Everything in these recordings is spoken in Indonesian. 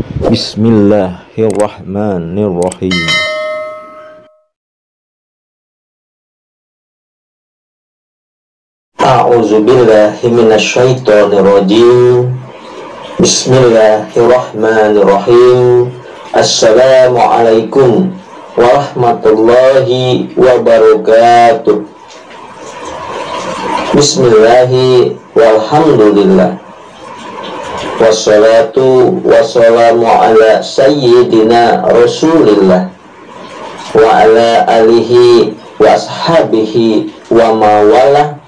Bismillahirrahmanirrahim. A'udzubillahi minasyaitonirrajim. Bismillahirrahmanirrahim. Assalamualaikum warahmatullahi wabarakatuh. Bismillahi walhamdulillah. Wassalatu wassalamu ala sayyidina Rasulillah wa ala alihi wa ashabihi wa mawalah.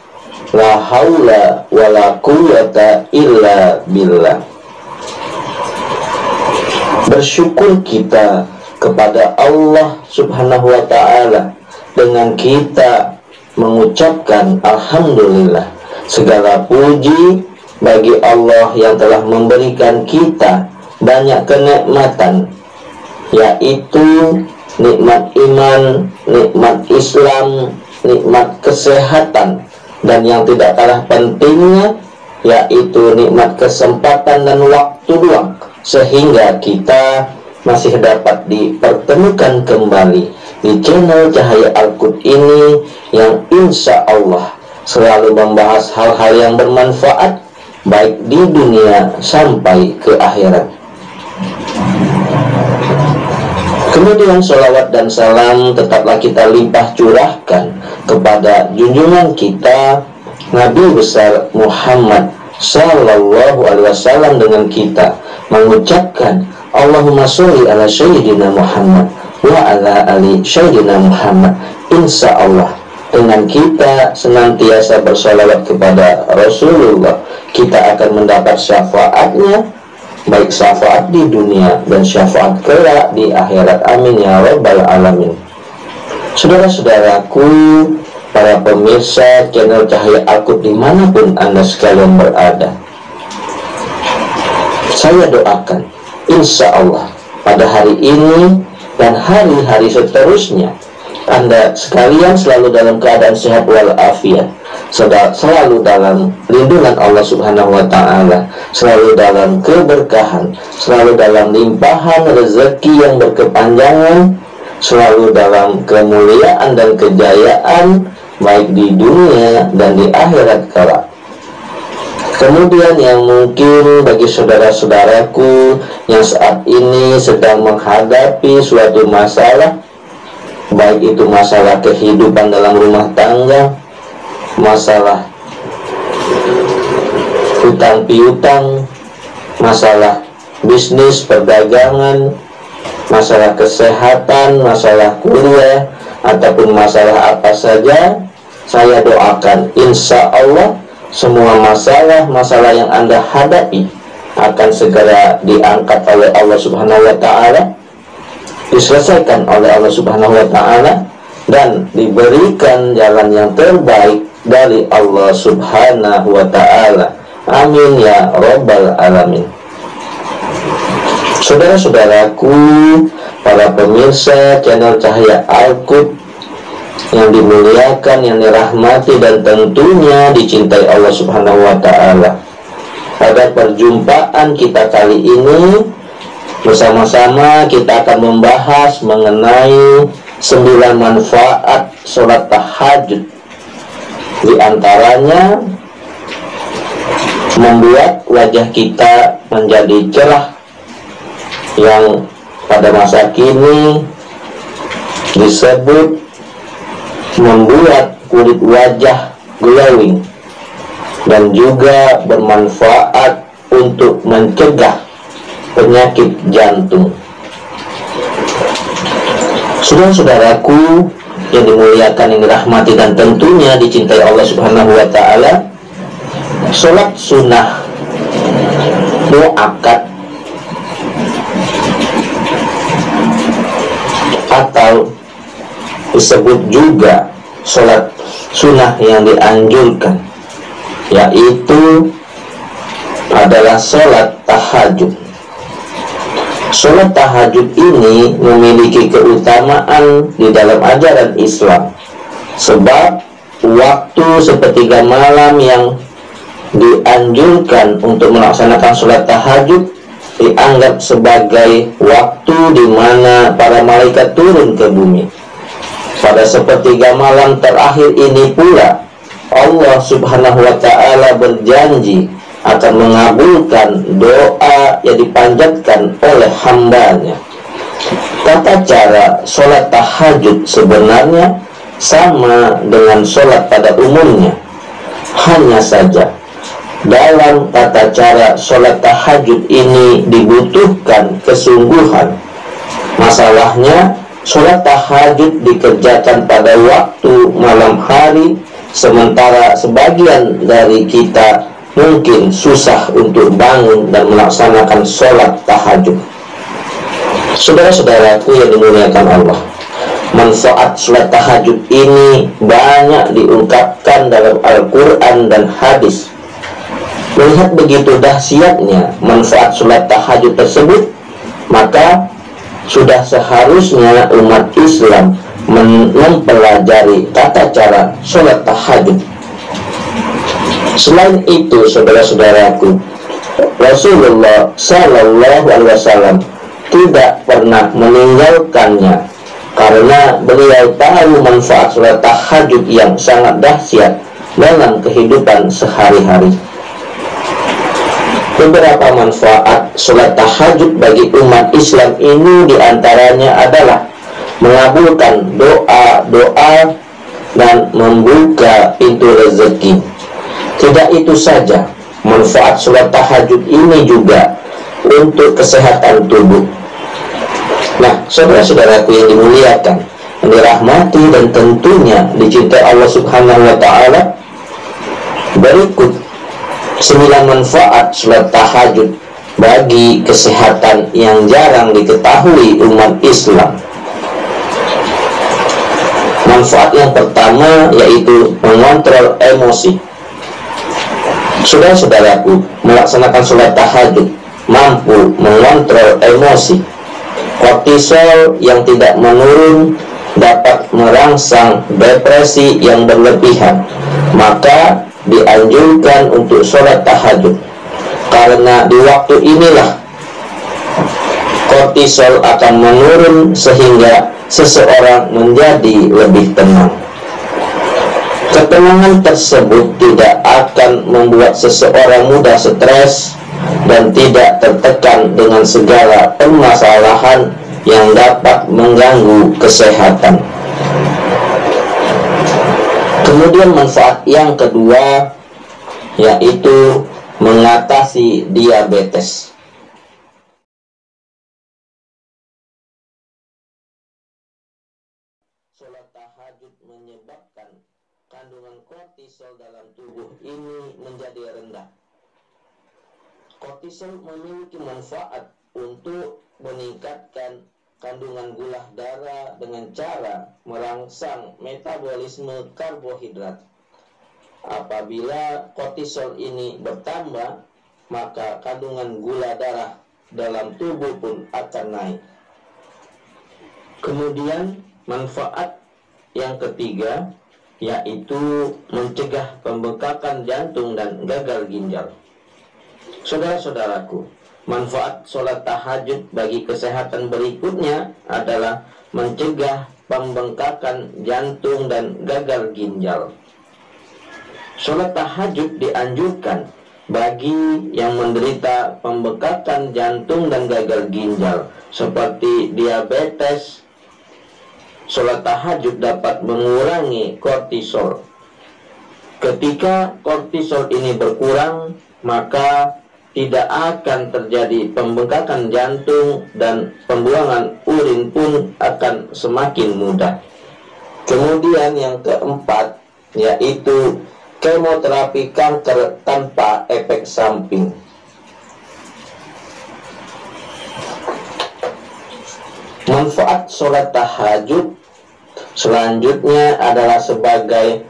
La haula wa la quwwata illa billah. Bersyukur kita kepada Allah Subhanahu wa ta'ala dengan kita mengucapkan alhamdulillah. Segala puji bagi Allah yang telah memberikan kita banyak kenikmatan, yaitu nikmat iman, nikmat Islam, nikmat kesehatan, dan yang tidak kalah pentingnya yaitu nikmat kesempatan dan waktu luang, sehingga kita masih dapat dipertemukan kembali di channel Cahaya Al-Qud ini yang insya Allah selalu membahas hal-hal yang bermanfaat baik di dunia sampai ke akhirat. Kemudian sholawat dan salam tetaplah kita limpah curahkan kepada junjungan kita Nabi besar Muhammad Sallallahu Alaihi Wasallam, dengan kita mengucapkan Allahumma sholli ala Sayyidina Muhammad wa ala ali Sayyidina Muhammad. Insya Allah dengan kita senantiasa bersalawat kepada Rasulullah, kita akan mendapat syafaatnya, baik syafaat di dunia dan syafaat kelak di akhirat. Amin ya rabbal alamin. Saudara-saudaraku, para pemirsa channel Cahaya Al-Qud dimanapun Anda sekalian berada, saya doakan insya Allah pada hari ini dan hari-hari seterusnya Anda sekalian selalu dalam keadaan sehat walafiat, selalu dalam lindungan Allah Subhanahu wa ta'ala, selalu dalam keberkahan, selalu dalam limpahan rezeki yang berkepanjangan, selalu dalam kemuliaan dan kejayaan baik di dunia dan di akhirat kelak. Kemudian yang mungkin bagi saudara-saudaraku yang saat ini sedang menghadapi suatu masalah, baik itu masalah kehidupan dalam rumah tangga, masalah hutang piutang, masalah bisnis perdagangan, masalah kesehatan, masalah kuliah, ataupun masalah apa saja, saya doakan insya Allah semua masalah yang Anda hadapi akan segera diangkat oleh Allah Subhanahu wa ta'ala, diselesaikan oleh Allah Subhanahu wa ta'ala, dan diberikan jalan yang terbaik dari Allah Subhanahu wa ta'ala. Amin ya rabbal alamin. Saudara-saudaraku, para pemirsa channel Cahaya Al-Qud yang dimuliakan, yang dirahmati dan tentunya dicintai Allah Subhanahu wa ta'ala, pada perjumpaan kita kali ini bersama-sama kita akan membahas mengenai 9 manfaat sholat tahajud. Di antaranya membuat wajah kita menjadi cerah, yang pada masa kini disebut membuat kulit wajah glowing, dan juga bermanfaat untuk mencegah penyakit jantung. Saudara-saudaraku yang dimuliakan, yang dirahmati dan tentunya dicintai Allah Subhanahu wa ta'ala, sholat sunnah muakkad atau disebut juga sholat sunnah yang dianjurkan, yaitu adalah sholat tahajud. Sholat tahajud ini memiliki keutamaan di dalam ajaran Islam, sebab waktu sepertiga malam yang dianjurkan untuk melaksanakan sholat tahajud dianggap sebagai waktu di mana para malaikat turun ke bumi. Pada sepertiga malam terakhir ini pula Allah Subhanahu wa ta'ala berjanji akan mengabulkan doa yang dipanjatkan oleh hambanya. Tata cara sholat tahajud sebenarnya sama dengan sholat pada umumnya. Hanya saja dalam tata cara sholat tahajud ini dibutuhkan kesungguhan. Masalahnya, sholat tahajud dikerjakan pada waktu malam hari, sementara sebagian dari kita mungkin susah untuk bangun dan melaksanakan sholat tahajud. Saudara-saudaraku yang dimuliakan Allah, manfaat sholat tahajud ini banyak diungkapkan dalam Al-Quran dan hadis. Melihat begitu dahsyatnya manfaat sholat tahajud tersebut, maka sudah seharusnya umat Islam mempelajari tata cara sholat tahajud. Selain itu, saudara-saudaraku, Rasulullah Sallallahu Alaihi Wasallam tidak pernah meninggalkannya karena beliau tahu manfaat sholat tahajud yang sangat dahsyat dalam kehidupan sehari-hari. Beberapa manfaat sholat tahajud bagi umat Islam ini diantaranya adalah mengabulkan doa-doa dan membuka pintu rezeki. Tidak itu saja, manfaat sholat tahajud ini juga untuk kesehatan tubuh. Nah, saudara-saudaraku yang dimuliakan, yang dirahmati dan tentunya dicintai Allah Subhanahu wa ta'ala, berikut 9 manfaat sholat tahajud bagi kesehatan yang jarang diketahui umat Islam. Manfaat yang pertama yaitu mengontrol emosi. Saudara-saudaraku, melaksanakan sholat tahajud mampu mengontrol emosi. Kortisol yang tidak menurun dapat merangsang depresi yang berlebihan. Maka dianjurkan untuk sholat tahajud, karena di waktu inilah kortisol akan menurun sehingga seseorang menjadi lebih tenang. Ketenangan tersebut tidak akan membuat seseorang mudah stres dan tidak tertekan dengan segala permasalahan yang dapat mengganggu kesehatan. Kemudian manfaat yang kedua yaitu mengatasi diabetes. Sholat tahajud menyebabkan kandungan kortisol dalam tubuh ini menjadi rendah. Kortisol memiliki manfaat untuk meningkatkan kandungan gula darah dengan cara merangsang metabolisme karbohidrat. Apabila kortisol ini bertambah, maka kandungan gula darah dalam tubuh pun akan naik. Kemudian manfaat yang ketiga yaitu mencegah pembengkakan jantung dan gagal ginjal. Saudara-saudaraku, manfaat sholat tahajud bagi kesehatan berikutnya adalah mencegah pembengkakan jantung dan gagal ginjal. Sholat tahajud dianjurkan bagi yang menderita pembengkakan jantung dan gagal ginjal seperti diabetes. Sholat tahajud dapat mengurangi kortisol. Ketika kortisol ini berkurang, maka tidak akan terjadi pembengkakan jantung dan pembuangan urin pun akan semakin mudah. Kemudian yang keempat yaitu kemoterapi kanker tanpa efek samping. Manfaat sholat tahajud selanjutnya adalah sebagai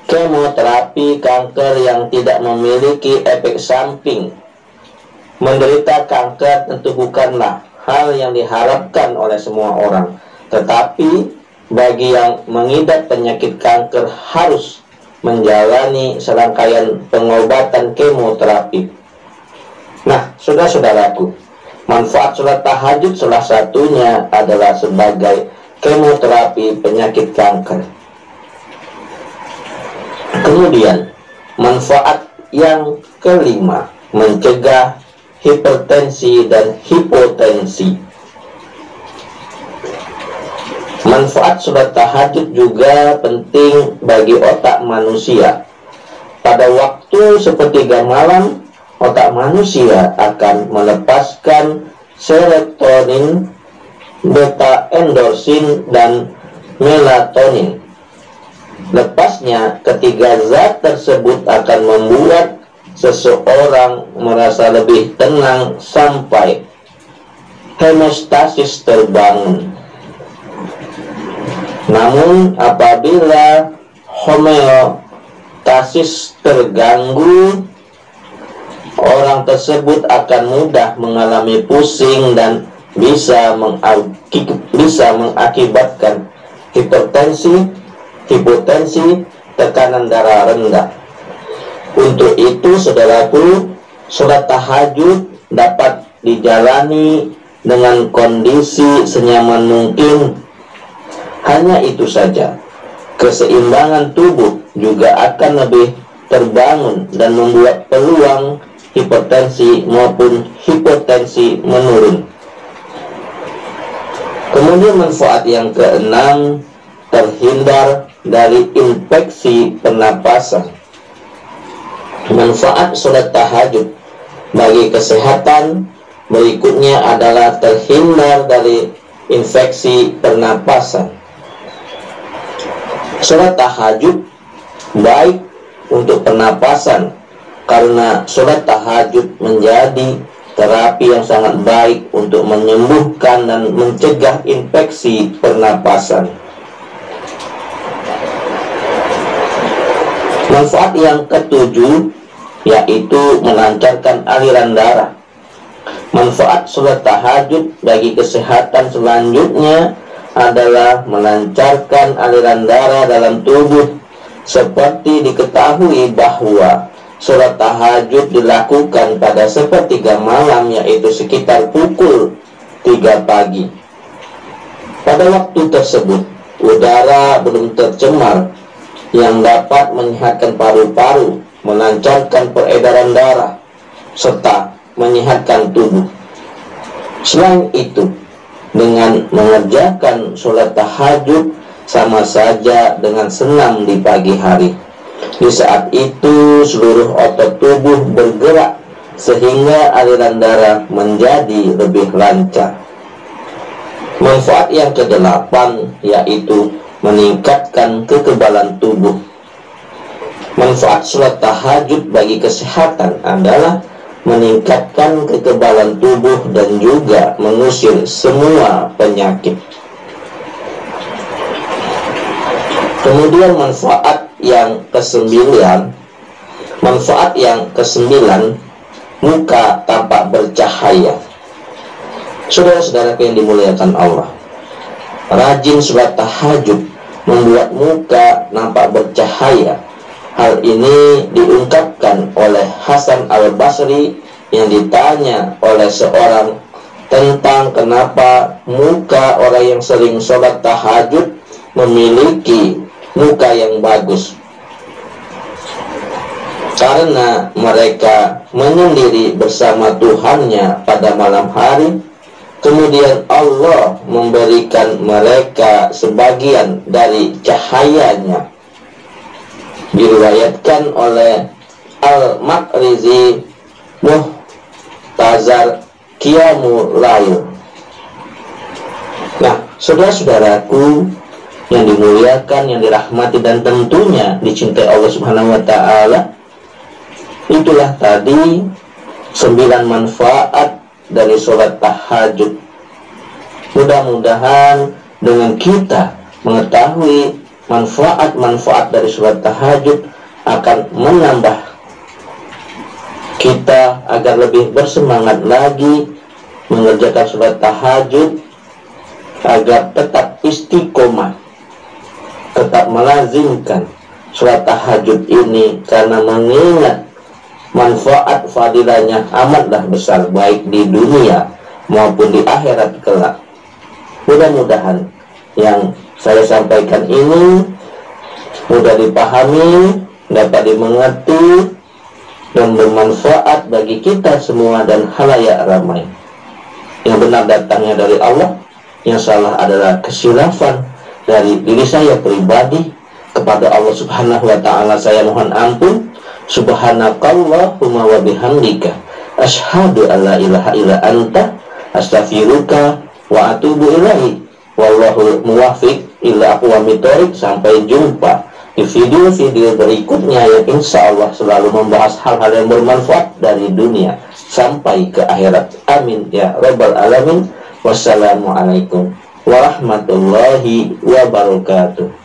kemoterapi kanker yang tidak memiliki efek samping. Menderita kanker tentu bukanlah hal yang diharapkan oleh semua orang, tetapi bagi yang mengidap penyakit kanker harus menjalani serangkaian pengobatan kemoterapi. Nah, saudara-saudaraku, manfaat sholat tahajud salah satunya adalah sebagai kemoterapi penyakit kanker. Kemudian, manfaat yang kelima, mencegah hipertensi dan hipotensi. Manfaat sholat tahajud juga penting bagi otak manusia. Pada waktu sepertiga malam, otak manusia akan melepaskan serotonin, beta endorfin, dan melatonin. Lepasnya ketiga zat tersebut akan membuat seseorang merasa lebih tenang sampai hemostasis terbangun. Namun apabila homeostasis terganggu, orang tersebut akan mudah mengalami pusing dan bisa mengakibatkan hipertensi, hipotensi, tekanan darah rendah. Untuk itu, saudaraku, sholat tahajud dapat dijalani dengan kondisi senyaman mungkin. Hanya itu saja, keseimbangan tubuh juga akan lebih terbangun dan membuat peluang hipertensi maupun hipotensi menurun. Kemudian manfaat yang keenam, terhindar dari infeksi pernapasan. Manfaat sholat tahajud bagi kesehatan berikutnya adalah terhindar dari infeksi pernapasan. Sholat tahajud baik untuk pernapasan karena sholat tahajud menjadi terapi yang sangat baik untuk menyembuhkan dan mencegah infeksi pernapasan. Manfaat yang ketujuh yaitu melancarkan aliran darah. Manfaat sholat tahajud bagi kesehatan selanjutnya adalah melancarkan aliran darah dalam tubuh. Seperti diketahui bahwa sholat tahajud dilakukan pada sepertiga malam, yaitu sekitar pukul 3 pagi. Pada waktu tersebut, udara belum tercemar yang dapat menyehatkan paru-paru, melancarkan peredaran darah, serta menyehatkan tubuh. Selain itu, dengan mengerjakan sholat tahajud sama saja dengan senam di pagi hari. Di saat itu seluruh otot tubuh bergerak sehingga aliran darah menjadi lebih lancar. Manfaat yang kedelapan yaitu meningkatkan kekebalan tubuh. Manfaat sholat tahajud bagi kesehatan adalah meningkatkan kekebalan tubuh dan juga mengusir semua penyakit. Kemudian manfaat yang kesembilan, muka tampak bercahaya. Saudara-saudara yang dimuliakan Allah, rajin sholat tahajud membuat muka nampak bercahaya. Hal ini diungkapkan oleh Hasan al-Basri yang ditanya oleh seorang tentang kenapa muka orang yang sering sholat tahajud memiliki muka yang bagus. Karena mereka menyendiri bersama Tuhannya pada malam hari, kemudian Allah memberikan mereka sebagian dari cahayanya. Diriwayatkan oleh Al-Maqrizi Muhtazar Qiyamul Lail. Nah, saudara-saudaraku yang dimuliakan, yang dirahmati dan tentunya dicintai Allah Subhanahu wa taala, itulah tadi 9 manfaat dari sholat tahajud. Mudah-mudahan dengan kita mengetahui manfaat-manfaat dari sholat tahajud akan menambah kita agar lebih bersemangat lagi mengerjakan sholat tahajud, agar tetap istiqomah, tetap melazimkan sholat tahajud ini, karena mengingat manfaat fadilahnya amatlah besar, baik di dunia maupun di akhirat kelak. Mudah-mudahan yang saya sampaikan ini mudah dipahami, dapat dimengerti, dan bermanfaat bagi kita semua dan khalayak ramai. Yang benar datangnya dari Allah, yang salah adalah kesilafan dari diri saya pribadi. Kepada Allah Subhanahu wa ta'ala saya mohon ampun. Subhanakallahumma wa bihamdika asyhadu an la ilaha illa anta astaghfiruka wa atubu ilaihi. Wallahul muwaffiq ila aqwamit thoriq. Sampai jumpa di video-video berikutnya yang insya Allah selalu membahas hal-hal yang bermanfaat dari dunia sampai ke akhirat. Amin ya rabbal alamin. Wassalamualaikum warahmatullahi wabarakatuh.